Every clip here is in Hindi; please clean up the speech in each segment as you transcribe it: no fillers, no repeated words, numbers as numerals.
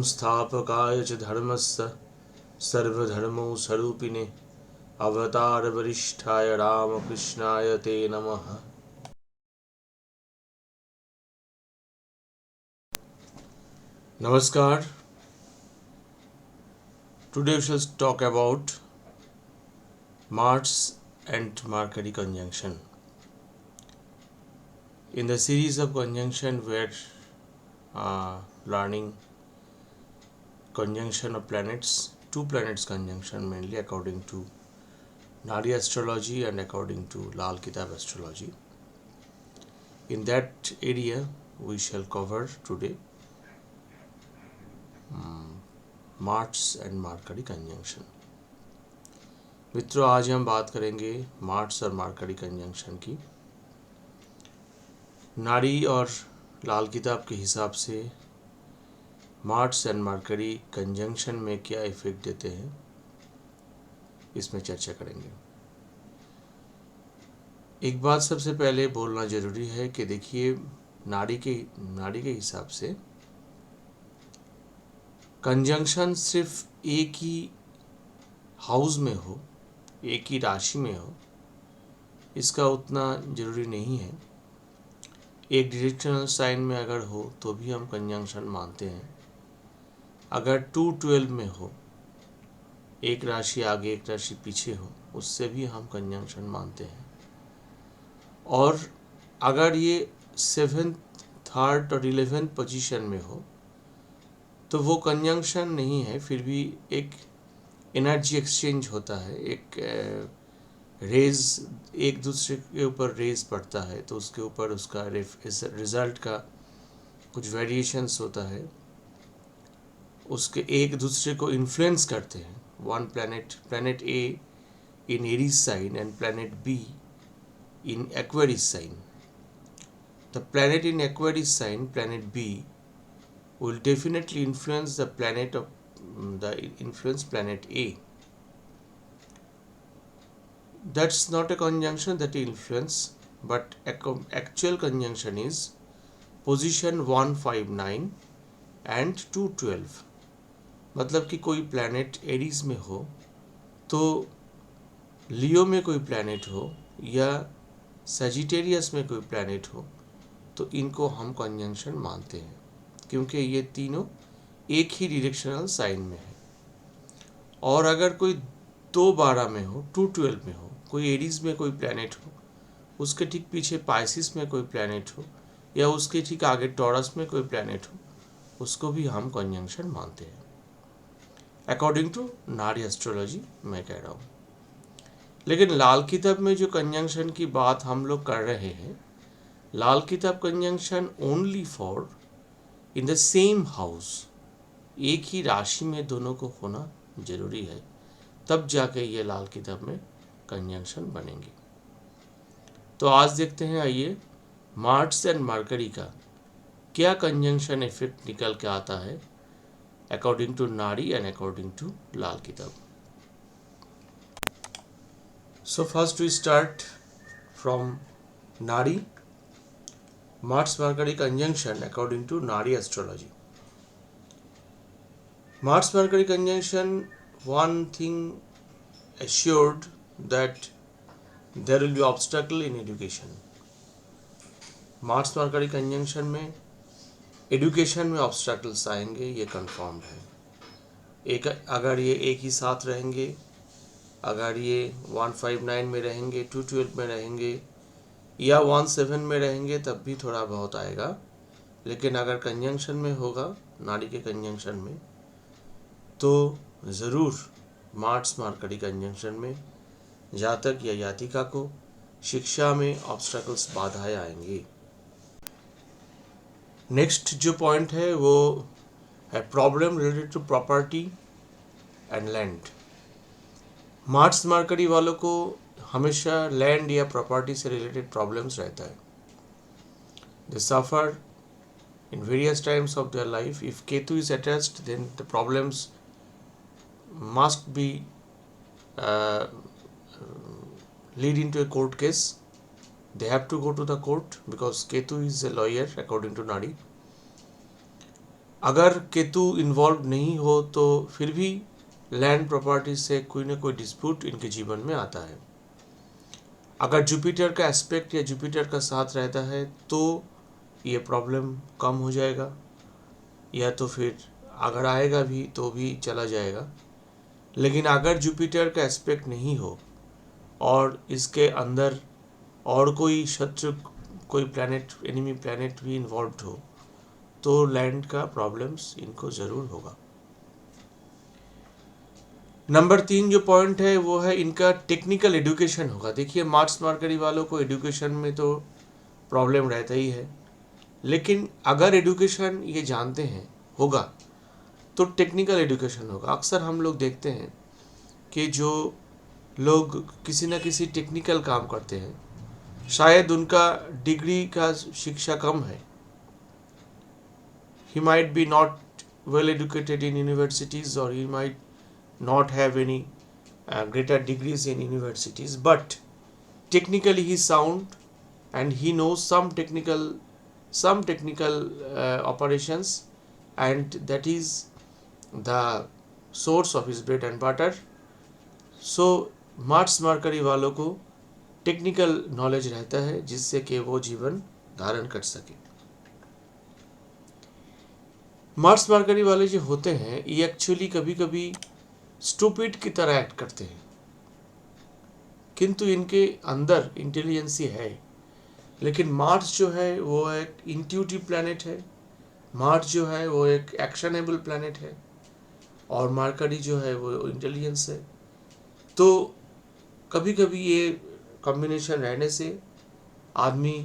संस्थापकाय च धर्मस्य सर्वधर्मस्वरूपिणे अवतार वरिष्ठाय रामकृष्णाय ते नमः। Namaskar. Today we shall talk about Mars and Mercury conjunction. In the series of conjunction, we are learning conjunction of planets, two planets conjunction mainly according to Nadi astrology and according to Lal Kitab astrology. In that area, we shall cover today Mars and mercury conjunction. मित्रों, आज हम बात करेंगे मार्स और मरकरी कंजंक्शन की। नाड़ी और लाल किताब के हिसाब से मार्स एंड मरकरी कंजंक्शन में क्या इफेक्ट देते हैं, इसमें चर्चा करेंगे। एक बात सबसे पहले बोलना जरूरी है कि देखिए, नाड़ी के हिसाब से कंजंक्शन सिर्फ एक ही हाउस में हो, एक ही राशि में हो, इसका उतना जरूरी नहीं है। एक डायरेक्शनल साइन में अगर हो तो भी हम कंजंक्शन मानते हैं। अगर 2-12 में हो, एक राशि आगे एक राशि पीछे हो, उससे भी हम कंजंक्शन मानते हैं। और अगर ये 7th, 3rd और 11th पोजीशन में हो तो वो कंजंक्शन नहीं है, फिर भी एक एनर्जी एक्सचेंज होता है, एक रेज एक दूसरे के ऊपर रेज पड़ता है, तो उसके ऊपर उसका रिजल्ट का कुछ वेरिएशंस होता है, उसके एक दूसरे को इन्फ्लुएंस करते हैं। One planet A in Aries sign and planet B in Aquarius sign. The planet in Aquarius sign, planet B, will definitely influence planet A. That's not a conjunction that influence, but actual conjunction is position 159 and 212. मतलब कि कोई प्लैनेट एरीज में हो तो लियो में कोई प्लैनेट हो या सजिटेरियस में कोई प्लैनेट हो तो इनको हम कंजंक्शन मानते हैं, क्योंकि ये तीनों एक ही डायरेक्शनल साइन में है। और अगर कोई 2-12 में हो, 2-12 में हो, कोई एरीज में कोई प्लैनेट हो, उसके ठीक पीछे पाइसिस में कोई प्लैनेट हो या उसके ठीक आगे टॉरस में कोई प्लैनेट हो, उसको भी हम कंजंक्शन मानते हैं अकॉर्डिंग टू नाड़ी एस्ट्रोलॉजी मैं कह रहा हूँ। लेकिन लाल किताब में जो कंजंक्शन की बात हम लोग कर रहे हैं, लाल किताब conjunction only for in the same house, एक ही राशि में दोनों को होना जरूरी है, तब जाके ये लाल किताब में कंजंक्शन बनेंगे। तो आज देखते हैं, आइए, मार्स एंड मरकरी का क्या कंजंक्शन इफेक्ट निकल के आता है according to Nadi and according to Lal Kitab. So first we start from Nadi, Mars Mercury conjunction according to Nadi astrology. Mars Mercury conjunction, one thing assured that there will be obstacle in education. Mars Mercury conjunction में एजुकेशन में ऑब्स्टैकल्स आएंगे, ये कंफर्म्ड है। अगर ये एक ही साथ रहेंगे, अगर ये 159 में रहेंगे, 212 में रहेंगे या 17 में रहेंगे, तब भी थोड़ा बहुत आएगा। लेकिन अगर कंजंक्शन में होगा, नाड़ी के कंजंक्शन में, तो ज़रूर मार्स मरकरी कंजंक्शन में जातक या जातिका को शिक्षा में ऑब्स्टैकल्स, बाधाएं आएंगी। नेक्स्ट जो पॉइंट है वो है problem related to property and land. Mars Mercury वालों को हमेशा लैंड या प्रॉपर्टी से रिलेटेड प्रॉब्लम्स रहता है। They suffer in various times of their life. If Ketu is attached, then the problems must be lead into a court case. They have to go to the court because Ketu is a lawyer according to Nadi. अगर केतु इन्वॉल्व नहीं हो तो फिर भी लैंड प्रॉपर्टी से कोई ना कोई डिस्प्यूट इनके जीवन में आता है। अगर जुपिटर का एस्पेक्ट या जुपिटर का साथ रहता है तो ये प्रॉब्लम कम हो जाएगा, या तो फिर अगर आएगा भी तो भी चला जाएगा। लेकिन अगर जुपिटर का एस्पेक्ट नहीं हो और इसके अंदर और कोई शत्रु, कोई प्लैनेट, एनिमी प्लैनेट भी इन्वॉल्व हो तो लैंड का प्रॉब्लम्स इनको ज़रूर होगा। नंबर 3 जो पॉइंट है वो है इनका टेक्निकल एजुकेशन होगा। देखिए मार्स मरकरी वालों को एजुकेशन में तो प्रॉब्लम रहता ही है, लेकिन अगर एजुकेशन ये जानते हैं होगा तो टेक्निकल एजुकेशन होगा। अक्सर हम लोग देखते हैं कि जो लोग किसी न किसी टेक्निकल काम करते हैं, शायद उनका डिग्री का शिक्षा कम है, he might be not well educated in universities or he might not have any greater degrees in universities, but technically he is sound and he knows some technical operations, and that is the source of his bread and butter. So Mars Mercury वालों को टेक्निकल नॉलेज रहता है जिससे कि वो जीवन धारण कर सके। मार्स मरकरी वाले जो होते हैं ये एक्चुअली कभी कभी स्टूपिड की तरह एक्ट करते हैं, किंतु इनके अंदर इंटेलिजेंसी है। लेकिन मार्स जो है वो एक इंट्यूटिव प्लैनेट है, मार्स जो है वो एक एक्शनेबल प्लैनेट है, और मरकरी जो है वो इंटेलिजेंस है। तो कभी कभी ये कॉम्बिनेशन रहने से आदमी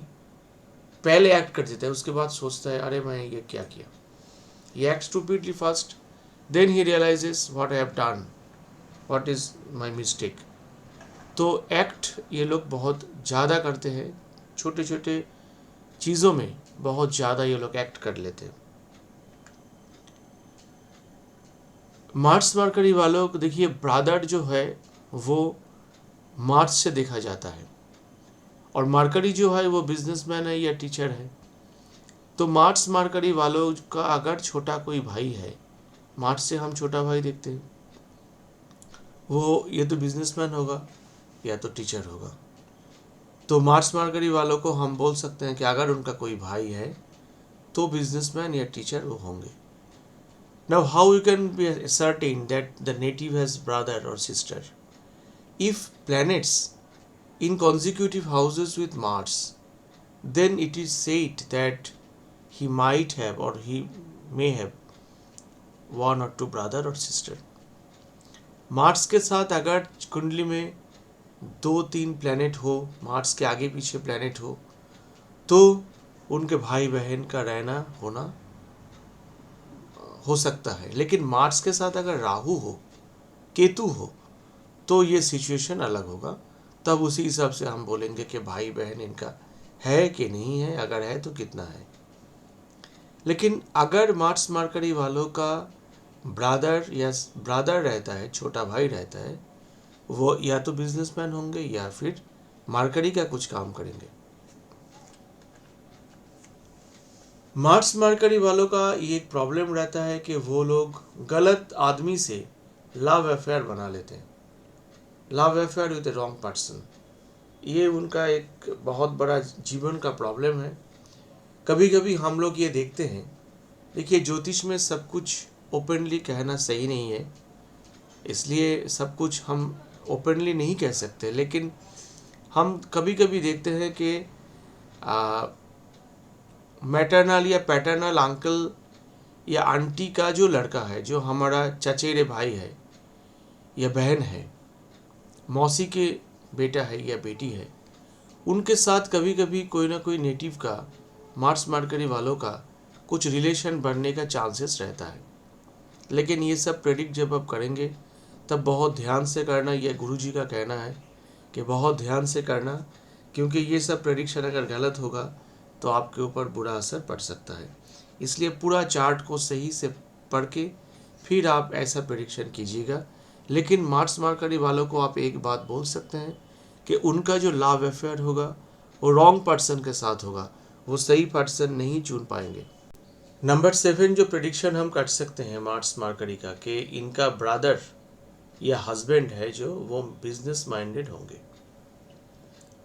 पहले एक्ट कर देता है, उसके बाद सोचता है अरे मैं ये क्या किया। He acts stupidly first, then he realizes what I have done, what is my mistake. तो एक्ट ये लोग बहुत ज़्यादा करते हैं, छोटे छोटे चीज़ों में बहुत ज़्यादा ये लोग एक्ट कर लेते हैं। मार्स मरकरी वालों को देखिए ब्रदर जो है वो मार्स से देखा जाता है, और मरकरी जो है वो बिजनेसमैन है या टीचर है। तो मार्स मरकरी वालों का अगर छोटा कोई भाई है, मार्स से हम छोटा भाई देखते हैं, वो ये तो बिजनेसमैन होगा या तो टीचर होगा। तो मार्स मरकरी वालों को हम बोल सकते हैं कि अगर उनका कोई भाई है तो बिजनेसमैन या टीचर वो होंगे। Now how you can be certain that the native has brother और sister? If planets in consecutive houses with Mars, then it is said that he might have or he may have one or two brother or sister. Mars के साथ अगर कुंडली में 2-3 प्लैनेट हो, मार्स के आगे पीछे प्लैनेट हो, तो उनके भाई बहन का रहना होना हो सकता है। लेकिन मार्स के साथ अगर राहु हो, केतु हो, तो ये सिचुएशन अलग होगा। तब उसी हिसाब से हम बोलेंगे कि भाई बहन इनका है कि नहीं है, अगर है तो कितना है। लेकिन अगर मार्स मरकरी वालों का ब्रदर रहता है, छोटा भाई रहता है, वो या तो बिजनेसमैन होंगे या फिर मरकरी का कुछ काम करेंगे। मार्स मरकरी वालों का ये एक प्रॉब्लम रहता है कि वो लोग गलत आदमी से लव अफेयर बना लेते हैं, love affair with the wrong person. ये उनका एक बहुत बड़ा जीवन का प्रॉब्लम है। कभी कभी हम लोग ये देखते हैं, देखिए ज्योतिष में सब कुछ ओपनली कहना सही नहीं है, इसलिए सब कुछ हम ओपनली नहीं कह सकते। लेकिन हम कभी कभी देखते हैं कि मैटरनल या पैटर्नल अंकल या आंटी का जो लड़का है, जो हमारा चचेरे भाई है या बहन है, मौसी के बेटा है या बेटी है, उनके साथ कभी कभी कोई ना कोई नेटिव का, मार्स मरकरी वालों का कुछ रिलेशन बनने का चांसेस रहता है। लेकिन ये सब प्रेडिक्ट जब आप करेंगे तब बहुत ध्यान से करना, यह गुरुजी का कहना है कि बहुत ध्यान से करना, क्योंकि ये सब प्रेडिक्शन अगर गलत होगा तो आपके ऊपर बुरा असर पड़ सकता है। इसलिए पूरा चार्ट को सही से पढ़ के फिर आप ऐसा प्रेडिक्शन कीजिएगा। लेकिन मार्स मरकरी वालों को आप एक बात बोल सकते हैं कि उनका जो लव अफेयर होगा वो रॉन्ग पर्सन के साथ होगा, वो सही पर्सन नहीं चुन पाएंगे। नंबर 7 जो प्रेडिक्शन हम कर सकते हैं मार्स मरकरी का, कि इनका ब्रदर या हस्बैंड है जो वो बिजनेस माइंडेड होंगे।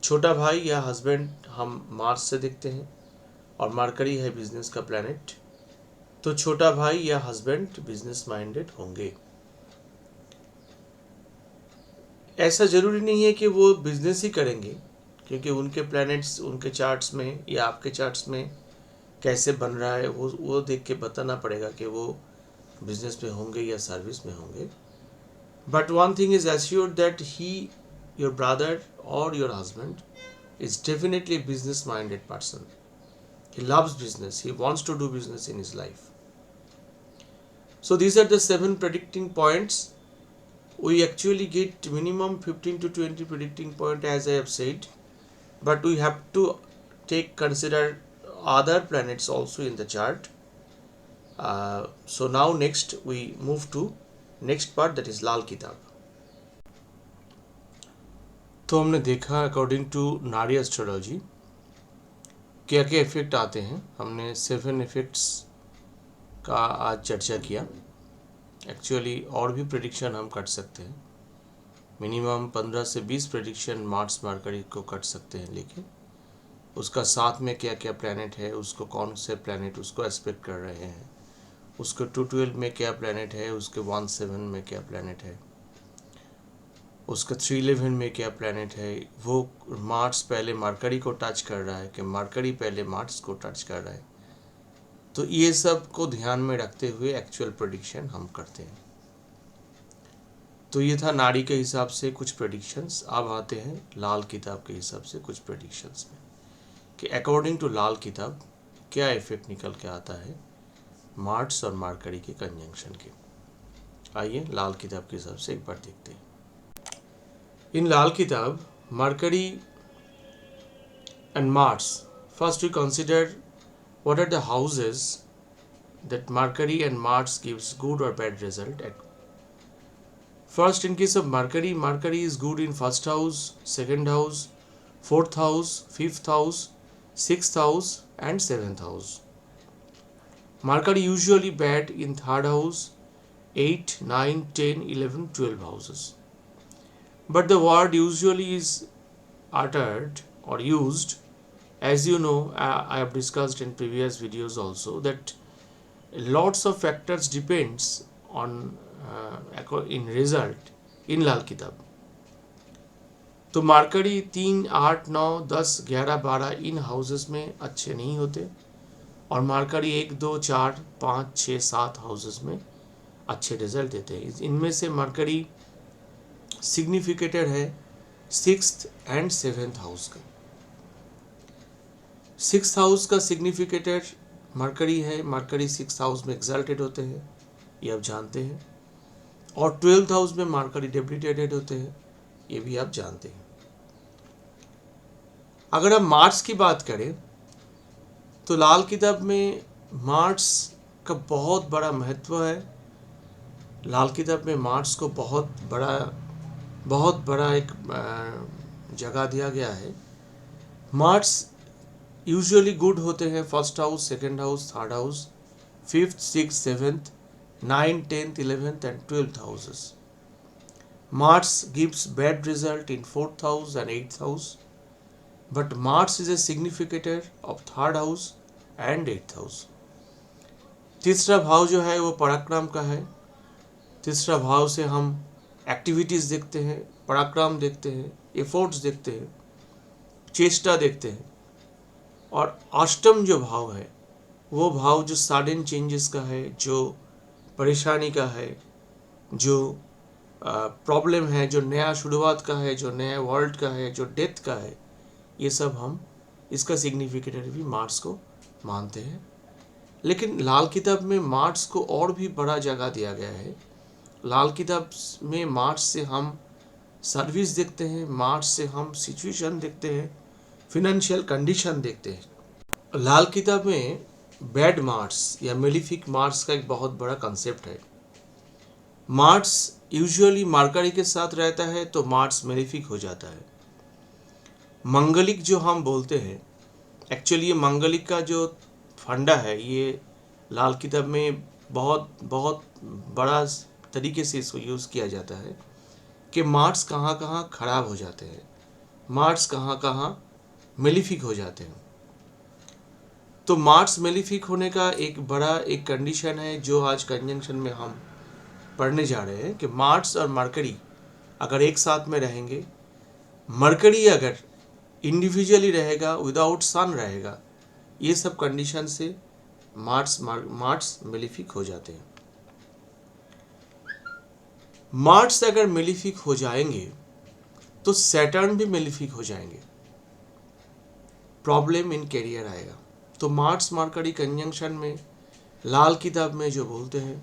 छोटा भाई या हस्बैंड हम मार्स से देखते हैं और मरकरी है बिजनेस का प्लैनेट, तो छोटा भाई या हस्बैंड बिजनेस माइंडेड होंगे। ऐसा ज़रूरी नहीं है कि वो बिजनेस ही करेंगे, क्योंकि उनके प्लैनेट्स उनके चार्ट्स में या आपके चार्ट्स में कैसे बन रहा है वो देख के बताना पड़ेगा कि वो बिजनेस में होंगे या सर्विस में होंगे। But one thing is assured that he, your brother और your husband is definitely a business minded person. He loves business. He wants to do business in his life. So these are the 7 predicting points. We actually get minimum 15 to 20 predicting point, as I have said, but we have to consider other planets also in the chart. So now next we move to next part, that is लाल किताब। तो हमने देखा अकॉर्डिंग टू नाड़ी एस्ट्रोलॉजी क्या क्या इफेक्ट आते हैं। हमने 7 इफेक्ट्स का आज चर्चा किया। एक्चुअली और भी प्रेडिक्शन हम कर सकते हैं, मिनिमम 15 से 20 प्रेडिक्शन मार्स मरकरी को कर सकते हैं, लेकिन उसका साथ में क्या क्या प्लैनेट है, उसको कौन से प्लैनेट उसको एस्पेक्ट कर रहे हैं, उसके 212 में क्या प्लैनेट है, उसके 17 में क्या प्लैनेट है, उसका 311 में क्या प्लैनेट है, वो मार्स पहले मरकरी को टच कर रहा है कि मरकरी पहले मार्स को टच कर रहा है। तो ये सब को ध्यान में रखते हुए एक्चुअल प्रेडिक्शन हम करते हैं। तो ये था नाड़ी के हिसाब से कुछ प्रेडिक्शंस। अब आते हैं लाल किताब के हिसाब से कुछ प्रेडिक्शंस में, कि अकॉर्डिंग टू लाल किताब क्या इफेक्ट निकल के आता है मार्स और मरकरी के कंजंक्शन के। आइए लाल किताब के हिसाब से एक बार देखते हैं। इन लाल किताब mercury and Mars, first we consider what are the houses that Mercury and Mars gives good or bad result at. First, in case of Mercury, Mercury is good in first house, second house, fourth house, fifth house, sixth house and seventh house. Mercury usually bad in third house, 8, 9, 10, 11, 12 houses. But the word usually is uttered or used, as you know, I have discussed in previous videos also, that lots of factors depends on in result in लाल किताब। तो मरकरी 3, 8, 9, 10, 11, 12 इन हाउसेस में अच्छे नहीं होते, और मरकरी 1, 2, 4, 5, 6, 7 हाउसेस में अच्छे रिजल्ट देते हैं। इनमें से मरकरी सिग्निफिकेटर है 6th and 7th हाउस का। 6th हाउस का सिग्निफिकेटर मरकरी है, मरकरी 6th हाउस में एग्जल्टेड होते हैं, ये आप जानते हैं, और 12th हाउस में मरकरी डेबिलिटेटेड होते हैं, ये भी आप जानते हैं। अगर हम मार्स की बात करें तो लाल किताब में मार्स का बहुत बड़ा महत्व है। लाल किताब में मार्स को बहुत बड़ा एक जगह दिया गया है। मार्स यूजुअली गुड होते हैं first house, second house, third house, 5th, 6th, 7th, 9th, 10th, 11th and 12th houses. Mars gives bad result in 4th house and 8th house, but Mars is a significator of 3rd house and 8th house. तीसरा भाव जो है वो पराक्रम का है। तीसरा भाव से हम एक्टिविटीज़ देखते हैं, पराक्रम देखते हैं, एफर्ट्स देखते हैं, चेष्टा देखते हैं। और अष्टम जो भाव है वो भाव जो सडन चेंजेस का है, जो परेशानी का है, जो प्रॉब्लम है, जो नया शुरुआत का है, जो नया वर्ल्ड का है, जो डेथ का है, ये सब हम इसका सिग्निफिकेटर भी मार्स को मानते हैं। लेकिन लाल किताब में मार्स को और भी बड़ा जगह दिया गया है। लाल किताब में मार्स से हम सर्विस देखते हैं, मार्स से हम सिचुएशन देखते हैं, फिनेंशियल कंडीशन देखते हैं। लाल किताब में बैड मार्स या मेलिफिक मार्स का एक बहुत बड़ा कंसेप्ट है। मार्स यूजुअली मरकरी के साथ रहता है तो मार्स मेलिफिक हो जाता है। मंगलिक जो हम बोलते हैं, एक्चुअली ये मंगलिक का जो फंडा है, ये लाल किताब में बहुत बहुत बड़ा तरीके से इसको यूज़ किया जाता है कि मार्क्स कहाँ कहाँ ख़राब हो जाते हैं, मार्क्स कहाँ कहाँ मेलिफिक हो जाते हैं। तो मार्क्स मेलिफिक होने का एक कंडीशन है जो आज कंजंक्शन में हम पढ़ने जा रहे हैं कि मार्स और मरकरी अगर एक साथ में रहेंगे, मरकरी अगर इंडिविजुअली रहेगा, विदाउट सन रहेगा, ये सब कंडीशन से मार्स मेलिफिक हो जाते हैं। मार्स अगर मेलिफिक हो जाएंगे तो सैटर्न भी मेलिफिक हो जाएंगे, प्रॉब्लम इन कैरियर आएगा। तो मार्स मरकरी कंजंक्शन में लाल किताब में जो बोलते हैं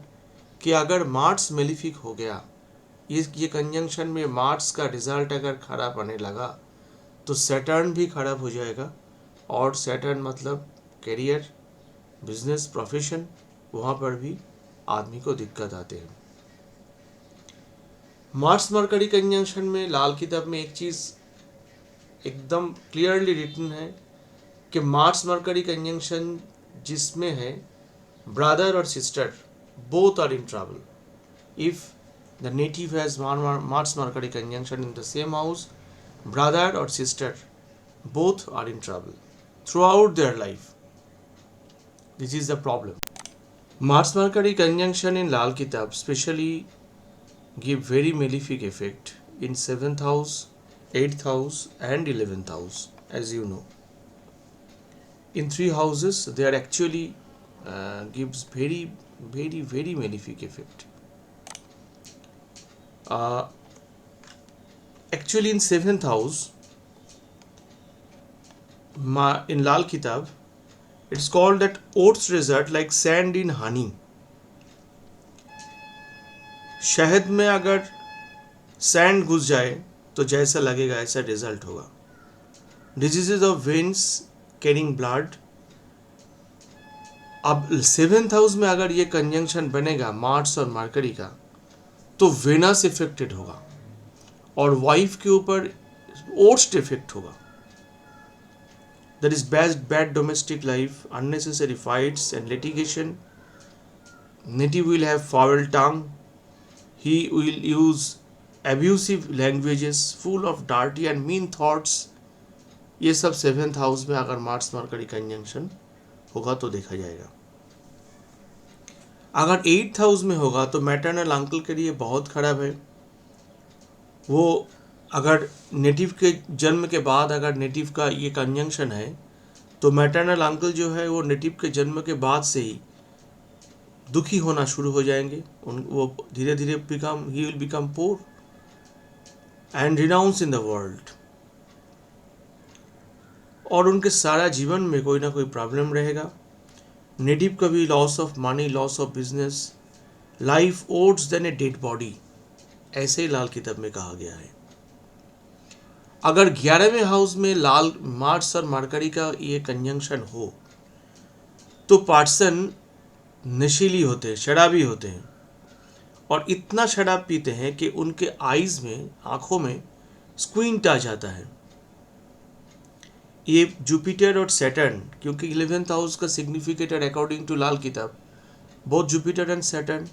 कि अगर मार्स मेलिफिक हो गया, ये कंजंक्शन में मार्स का रिजल्ट अगर खराब आने लगा तो सैटर्न भी खराब हो जाएगा। और सैटर्न मतलब कैरियर, बिजनेस, प्रोफेशन, वहाँ पर भी आदमी को दिक्कत आते हैं। मार्स मरकरी कंजंक्शन में लाल किताब में एक चीज़ एकदम क्लियरली रिटन है कि मार्स मरकरी कंजंक्शन जिसमें है ब्रदर और sister both are in trouble. If the native has Mars Mercury conjunction in the same house, brother or sister both are in trouble throughout their life. This is the problem. Mars Mercury conjunction in Lal Kitab specially give very malefic effect in 7th house, 8th house and 11th house, as you know. In three houses they are actually gives very malefic effect. Actually in 7th house in Lal Kitab it's called that oats result like sand in honey. शहद में अगर सैंड घुस जाए तो जैसा लगेगा ऐसा रिजल्ट होगा। Diseases of veins carrying blood. अब 7th हाउस में अगर ये कंजंक्शन बनेगा मार्स और मरकरी का तो वेनस इफेक्टेड होगा और वाइफ के ऊपर ओट्स इफेक्ट होगा। That is bad domestic life, unnecessary fights and litigation. Native will have foul tongue. He will use abusive languages, full of dirty and mean thoughts. ये सब 7th हाउस में अगर मार्स मरकरी कंजंक्शन होगा तो देखा जाएगा। अगर 8th हाउस में होगा तो मैटरनल अंकल के लिए बहुत खराब है। वो अगर नेटिव के जन्म के बाद अगर नेटिव का ये कंजंक्शन है तो मैटरनल अंकल जो है वो नेटिव के जन्म के बाद से ही दुखी होना शुरू हो जाएंगे। वो धीरे धीरे ही will become poor and renounce in the world. और उनके सारा जीवन में कोई ना कोई प्रॉब्लम रहेगा। नेटिव का भी loss of money, loss of business, life oats then a dead body, ऐसे ही लाल किताब में कहा गया है। अगर 11वें हाउस में लाल मार्स और मरकरी का ये कंजंक्शन हो तो पर्सन नशीली होते हैं, शराबी होते हैं और इतना शराब पीते हैं कि उनके आईज में, आंखों में स्क्विंट आ जाता है। ये जुपिटर और सैटर्न, क्योंकि 11th हाउस का सिग्निफिकेटर अकॉर्डिंग टू लाल किताब बोथ जुपिटर एंड सैटर्न,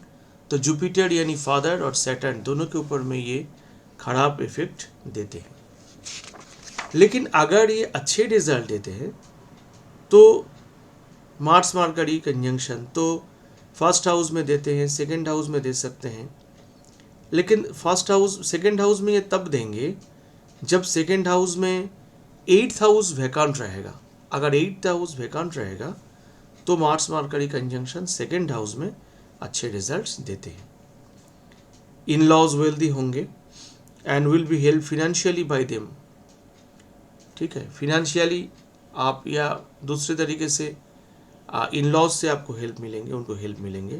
तो जुपिटर यानी फादर और सैटर्न दोनों के ऊपर में ये खराब इफेक्ट देते हैं। लेकिन अगर ये अच्छे रिजल्ट देते हैं तो मार्स मरकरी कंजंक्शन तो फर्स्ट हाउस में देते हैं, सेकंड हाउस में दे सकते हैं। लेकिन सेकंड हाउस में ये तब देंगे जब सेकंड हाउस में 8th हाउस वैकेंट रहेगा। अगर 8th हाउस वैकेंट रहेगा तो Mars Mercury conjunction second house में अच्छे रिजल्ट्स देते हैं। इन लॉज वेल्दी होंगे and will be help financially bye them. ठीक है, फिनेंशियली आप या दूसरे तरीके से इन लॉज से आपको हेल्प मिलेंगे, उनको हेल्प मिलेंगे।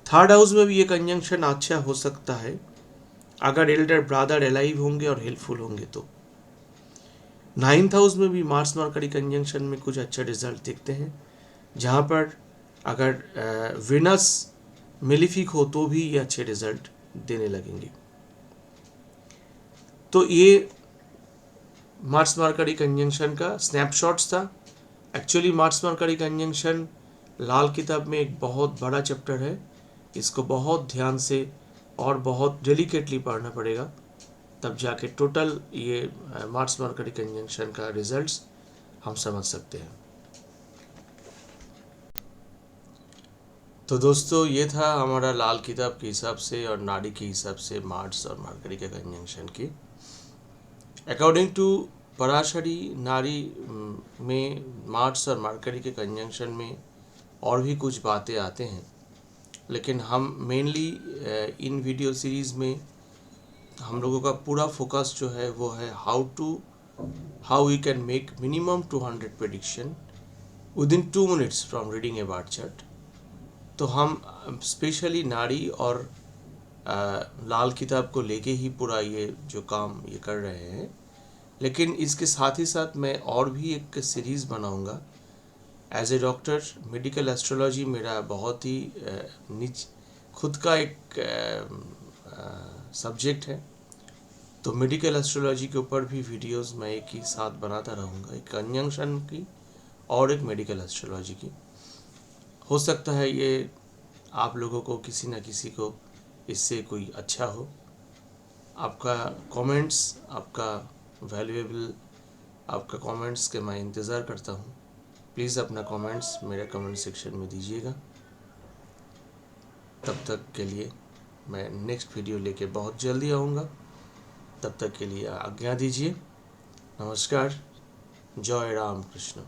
थर्ड हाउस में भी ये कंजंक्शन अच्छा हो सकता है अगर एल्डर ब्रदर अलाइव होंगे और हेल्पफुल होंगे तो। 9th हाउस में भी मार्स मरकरी कंजंक्शन में कुछ अच्छा रिजल्ट देखते हैं, जहाँ पर अगर वेनस मेलिफिक हो तो भी ये अच्छे रिजल्ट देने लगेंगे। तो ये मार्स मरकरी कंजंक्शन का स्नैपशॉट्स था। एक्चुअली मार्स मरकरी कंजंक्शन लाल किताब में एक बहुत बड़ा चैप्टर है, इसको बहुत ध्यान से और बहुत डेलिकेटली पढ़ना पड़ेगा, तब जाके टोटल ये मार्स मरकरी कंजंक्शन का रिजल्ट्स हम समझ सकते हैं। तो दोस्तों, ये था हमारा लाल किताब के हिसाब से और नाड़ी के हिसाब से मार्स और मरकरी के कंजंक्शन की। अकॉर्डिंग टू पराशरी, नाड़ी में मार्स और मरकरी के कंजंक्शन में और भी कुछ बातें आते हैं, लेकिन हम मेनली इन वीडियो सीरीज़ में हम लोगों का पूरा फोकस जो है वो है how we can make minimum 200 prediction within 2 minutes from reading a birth chart. तो हम स्पेशली नाड़ी और लाल किताब को लेके ही पूरा ये जो काम ये कर रहे हैं, लेकिन इसके साथ ही साथ मैं और भी एक सीरीज़ बनाऊंगा। As a doctor, medical astrology मेरा बहुत ही निज खुद का एक सब्जेक्ट है, तो मेडिकल एस्ट्रोलॉजी के ऊपर भी वीडियोस मैं एक ही साथ बनाता रहूँगा, एक कंजंक्शन की और एक मेडिकल एस्ट्रोलॉजी की। हो सकता है ये आप लोगों को किसी न किसी को इससे कोई अच्छा हो। आपका कमेंट्स, आपका वैल्यूएबल आपका कमेंट्स के मैं इंतज़ार करता हूँ। प्लीज़ अपना कमेंट्स मेरे कमेंट सेक्शन में दीजिएगा। तब तक के लिए मैं नेक्स्ट वीडियो लेके बहुत जल्दी आऊँगा। तब तक के लिए आज्ञा दीजिए। नमस्कार। जय राम कृष्ण।